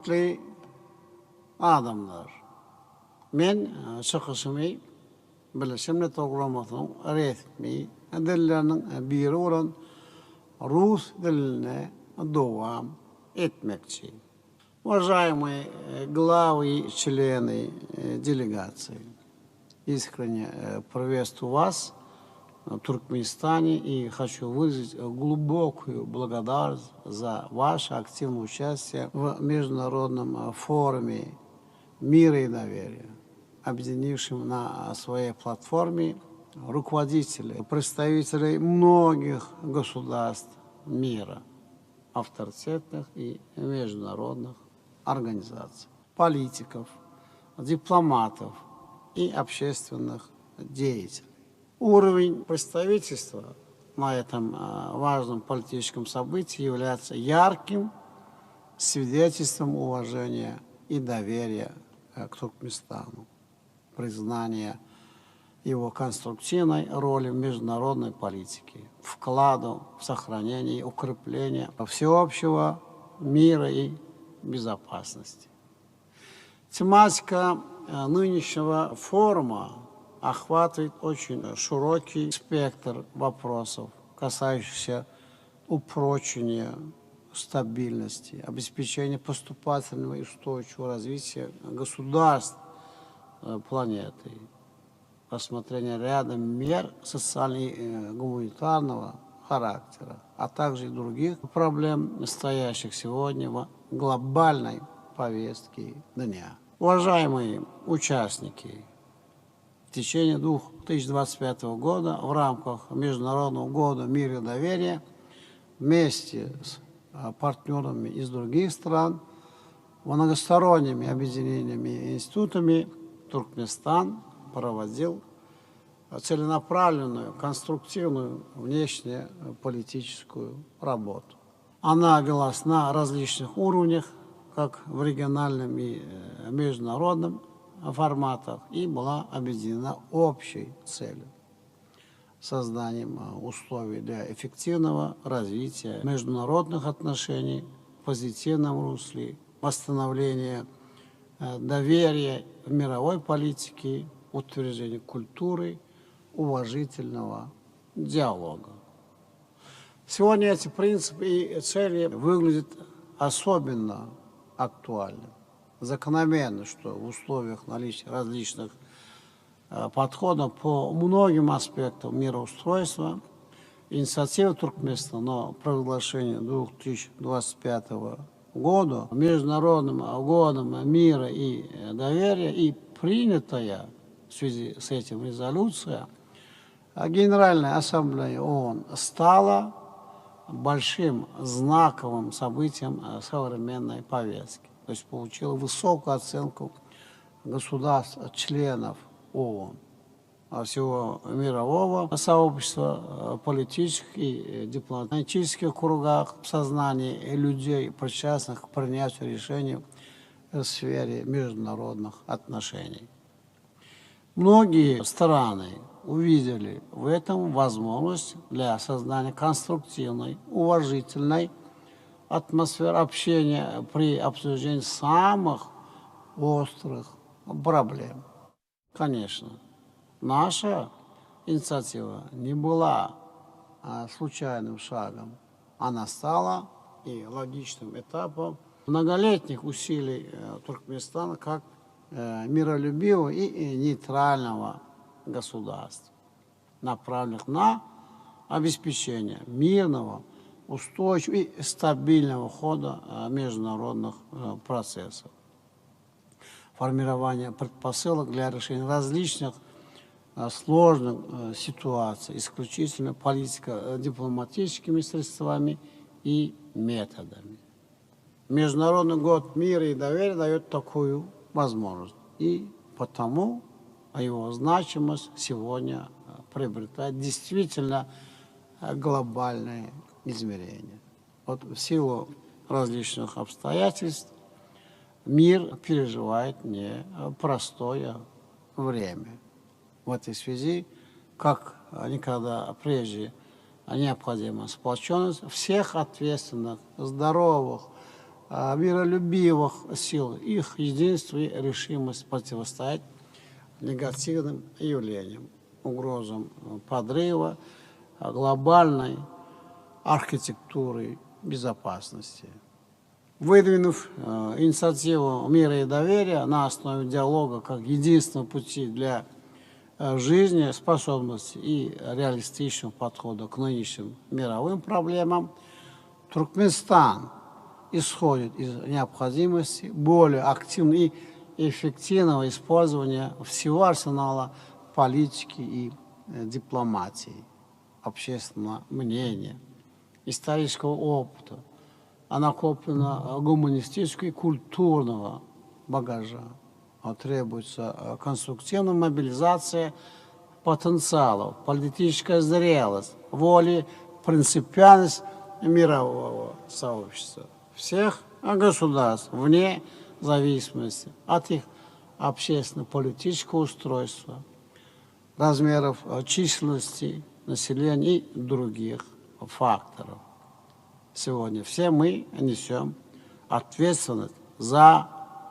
Hürmetli adamlar, men çıkışımı bilişimle toplamasının resmi dillerinin biri olan Rus diline devam etmekçi. Уважаемые главы и члены делегации, искренне приветствую вас в Туркменистане и хочу выразить глубокую благодарность за ваше активное участие в международном форуме мира и доверия, объединившем на своей платформе руководителей, представителей многих государств мира, авторитетных и международных организаций, политиков, дипломатов и общественных деятелей. Уровень представительства на этом важном политическом событии является ярким свидетельством уважения и доверия к Туркменистану, признания его конструктивной роли в международной политике, вкладу в сохранение и укрепление всеобщего мира и безопасности. Тематика нынешнего форума охватывает очень широкий спектр вопросов, касающихся упрочения стабильности, обеспечения поступательного и устойчивого развития государств планеты, рассмотрения ряда мер социально-гуманитарного характера, а также и других проблем, стоящих сегодня в глобальной повестке дня. Уважаемые участники, в течение 2025 года в рамках Международного года мира и доверия вместе с партнерами из других стран, многосторонними объединениями и институтами Туркменистан проводил целенаправленную, конструктивную внешнеполитическую работу. Она велась на различных уровнях, как в региональном и международном форматах, и была объединена общей целью – созданием условий для эффективного развития международных отношений в позитивном русле, восстановления доверия в мировой политике, утверждения культуры уважительного диалога. Сегодня эти принципы и цели выглядят особенно актуальными. Закономерно, что в условиях наличия различных подходов по многим аспектам мироустройства инициатива Туркменистана на провозглашение 2025 года Международным годом мира и доверия и принятая в связи с этим резолюция Генеральной Ассамблеи ООН стала большим знаковым событием современной повестки. То есть получила высокую оценку государств-членов ООН, всего мирового сообщества, политических и дипломатических кругах, в сознании людей, причастных к принятию решений в сфере международных отношений. Многие страны увидели в этом возможность для создания конструктивной, уважительной атмосферы общения при обсуждении самых острых проблем. Конечно, наша инициатива не была случайным шагом. Она стала и логичным этапом многолетних усилий Туркменистана как миролюбивого и нейтрального государства, направленных на обеспечение мирного, устойчивого и стабильного хода международных процессов, формирование предпосылок для решения различных сложных ситуаций исключительно политико-дипломатическими средствами и методами. Международный год мира и доверия дает такую возможность, и потому его значимость сегодня приобретает действительно глобальные измерения. Вот в силу различных обстоятельств мир переживает непростое время. В этой связи, как никогда прежде, необходима сплоченность всех ответственных, здоровых, миролюбивых сил, их единство и решимость противостоять негативным явлениям, угрозам подрыва глобальной архитектуры безопасности. Выдвинув инициативу мира и доверия на основе диалога как единственного пути для жизнеспособности и реалистичного подхода к нынешним мировым проблемам, Туркменистан исходит из необходимости более активного и эффективного использования всего арсенала политики и дипломатии, общественного мнения, исторического опыта, накопленного гуманистического и культурного багажа. Требуется конструктивная мобилизация потенциалов, политическая зрелость, воля, принципиальность мирового сообщества, всех государств, вне зависимости от их общественно-политического устройства, размеров численности населения и других факторов. Сегодня все мы несем ответственность за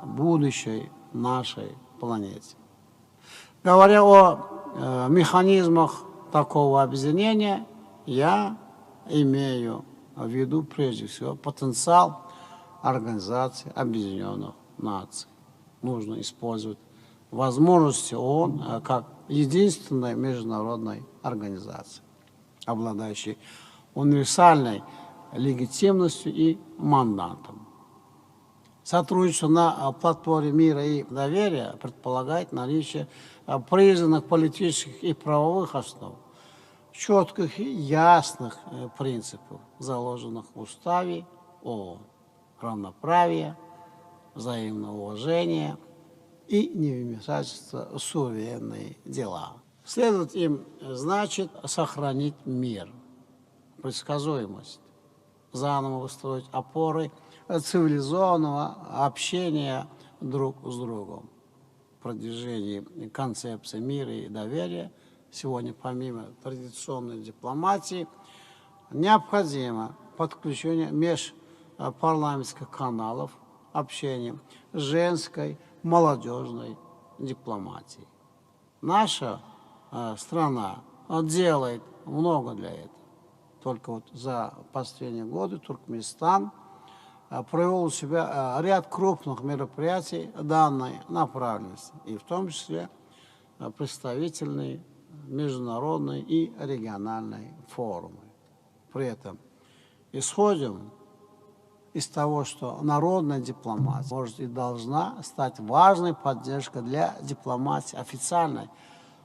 будущее нашей планете. Говоря о механизмах такого объединения, я имею в виду прежде всего потенциал Организации Объединенных Наций. Нужно использовать возможности ООН как единственной международной организации, обладающей универсальной легитимностью и мандатом. Сотрудничество на платформе мира и доверия предполагает наличие признанных политических и правовых основ, четких и ясных принципов, заложенных в Уставе ООН: равноправие, взаимное уважение и невмешательство в суверенные дела. Следовать им значит сохранить мир, предсказуемость, заново выстроить опоры цивилизованного общения друг с другом. В продвижении концепции мира и доверия сегодня, помимо традиционной дипломатии, необходимо подключение межпарламентских каналов общения женской, молодежной дипломатии. Наша страна делает много для этого. Только вот за последние годы Туркменистан провел у себя ряд крупных мероприятий данной направленности, и в том числе представительные международные и региональные форумы. При этом исходим из того, что народная дипломатия может и должна стать важной поддержкой для дипломатии официальной,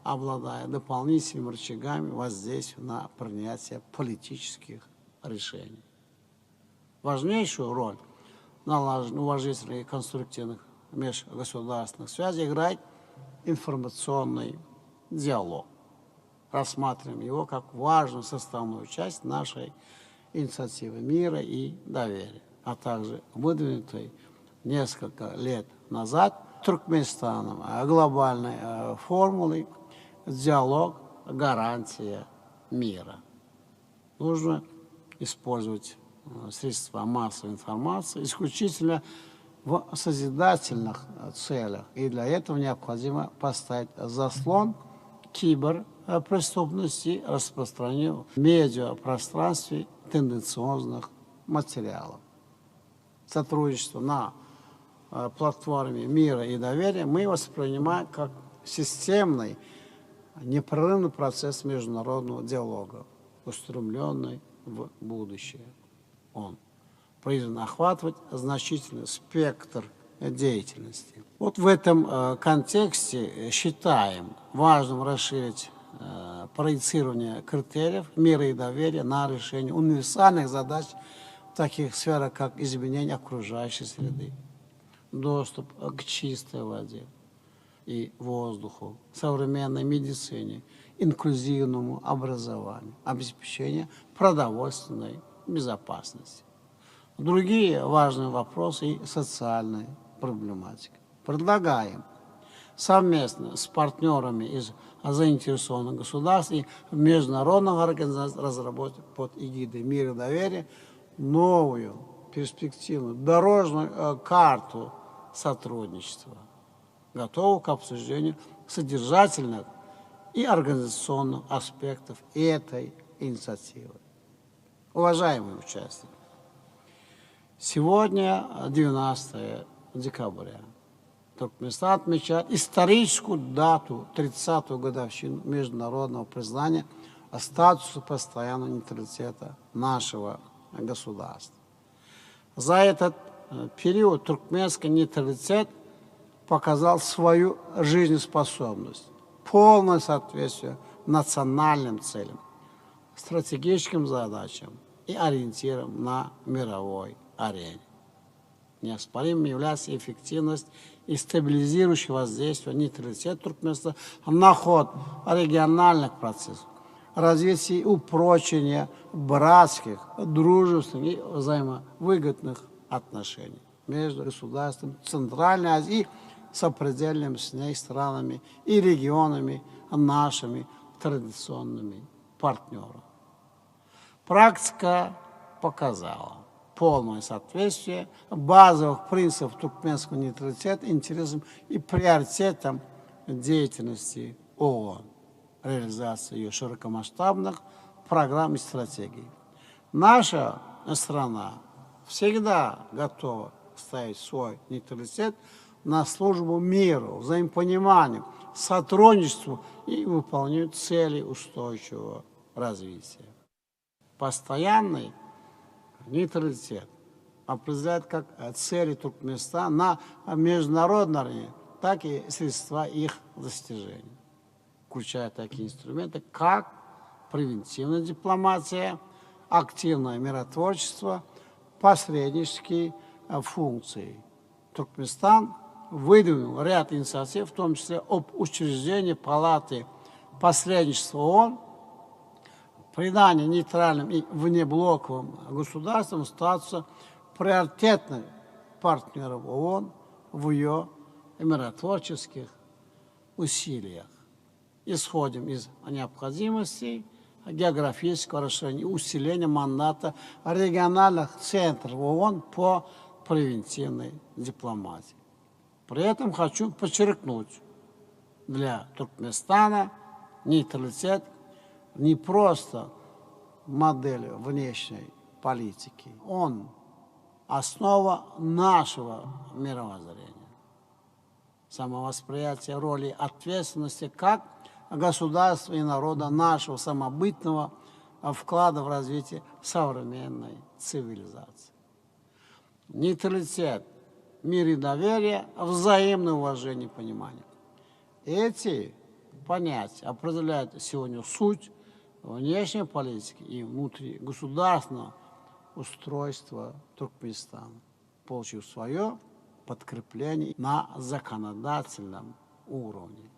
обладая дополнительными рычагами воздействия на принятие политических решений. Важнейшую роль в налаживании уважительных и конструктивных межгосударственных связей играет информационный диалог. Рассматриваем его как важную составную часть нашей инициативы мира и доверия, а также выдвинутой несколько лет назад Туркменистаном глобальной формулой «Диалог, гарантия мира». Нужно использовать средства массовой информации исключительно в созидательных целях, и для этого необходимо поставить заслон киберпреступности, распространению в медиапространстве тенденциозных материалов. Сотрудничество на платформе мира и доверия мы воспринимаем как системный, непрерывный процесс международного диалога, устремленный в будущее. Он призван охватывать значительный спектр деятельности. Вот в этом контексте считаем важным расширить проецирование критериев мира и доверия на решение универсальных задач в таких сферах, как изменение окружающей среды, доступ к чистой воде и воздуху, современной медицине, инклюзивному образованию, обеспечение продовольственной безопасности. Другие важные вопросы и социальная проблематика. Предлагаем совместно с партнерами из заинтересованных государств и международных организаций разработать под эгидой мира и доверия новую перспективную дорожную карту сотрудничества, готовы к обсуждению содержательных и организационных аспектов этой инициативы. Уважаемые участники, сегодня 12 декабря. Туркменистан отмечает историческую дату, 30-ю годовщину международного признания статуса постоянного нейтралитета нашего государства. За этот период туркменский нейтралитет показал свою жизнеспособность, полное соответствие национальным целям, стратегическим задачам и ориентирам на мировой арене. Неоспоримым является эффективность и стабилизирующее воздействие нейтралитета Туркменистана на ход региональных процессов, развитие и упрочение братских, дружественных и взаимовыгодных отношений между государством Центральной Азии и сопредельными с ней странами и регионами, нашими традиционными партнерами. Практика показала полное соответствие базовых принципов туркменского нейтралитета интересам и приоритетам деятельности ООН, реализации ее широкомасштабных программ и стратегий. Наша страна всегда готова ставить свой нейтралитет на службу миру, взаимопониманию, сотрудничеству и выполнению целей устойчивого развития. Постоянный нейтралитет определяет как цели Туркменистана на международной арене, так и средства их достижения, включая такие инструменты, как превентивная дипломатия, активное миротворчество, посреднические функции. Туркменистан выдвинул ряд инициатив, в том числе об учреждении палаты посредничества ООН, придание нейтральным и внеблоковым государствам статуса приоритетных партнеров ООН в ее миротворческих усилиях. Исходим из необходимости географического расширения и усиления мандата региональных центров ООН по превентивной дипломатии. При этом хочу подчеркнуть, для Туркменистана нейтралитет не просто модель внешней политики, он основа нашего мировоззрения, самовосприятие роли и ответственности как государства и народа нашего самобытного вклада в развитие современной цивилизации. Нейтралитет, мир и доверие, взаимное уважение и понимание. Эти понятия определяют сегодня суть внешней политики и внутригосударственного устройства Туркменистана, получив свое подкрепление на законодательном уровне.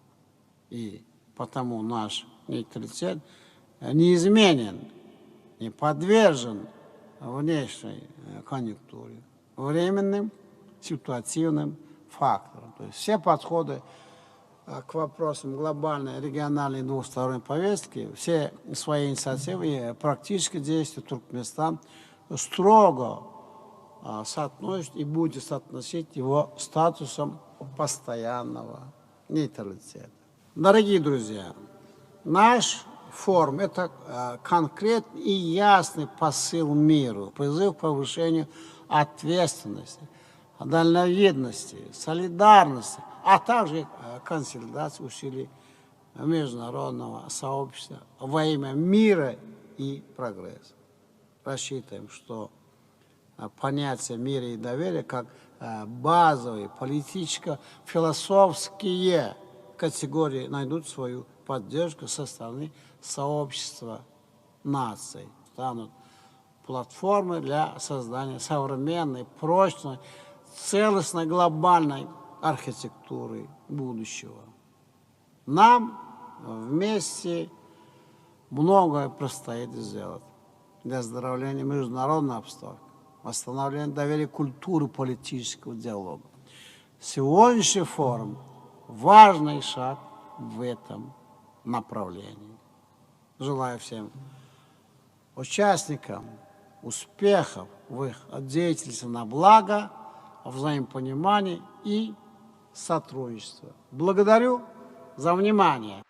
И потому наш нейтралитет неизменен, не подвержен внешней конъюнктуре, временным ситуативным факторам. То есть все подходы к вопросам глобальной, региональной и двусторонней повестки, все свои инициативы и практические действия Туркменистан строго соотносит и будет соотносить его статусом постоянного нейтралитета. Дорогие друзья, наш форум – это конкретный и ясный посыл миру, призыв к повышению ответственности, дальновидности, солидарности, а также консолидации усилий международного сообщества во имя мира и прогресса. Рассчитываем, что понятия мира и доверия как базовые политическо-философские категории найдут свою поддержку со стороны сообщества наций, станут платформой для создания современной, прочной, целостной, глобальной архитектуры будущего. Нам вместе многое предстоит сделать для оздоровления международной обстановки, восстановления доверия культуры политического диалога. Сегодняшний форум – важный шаг в этом направлении. Желаю всем участникам успехов в их деятельности на благо, взаимопонимания и сотрудничества. Благодарю за внимание.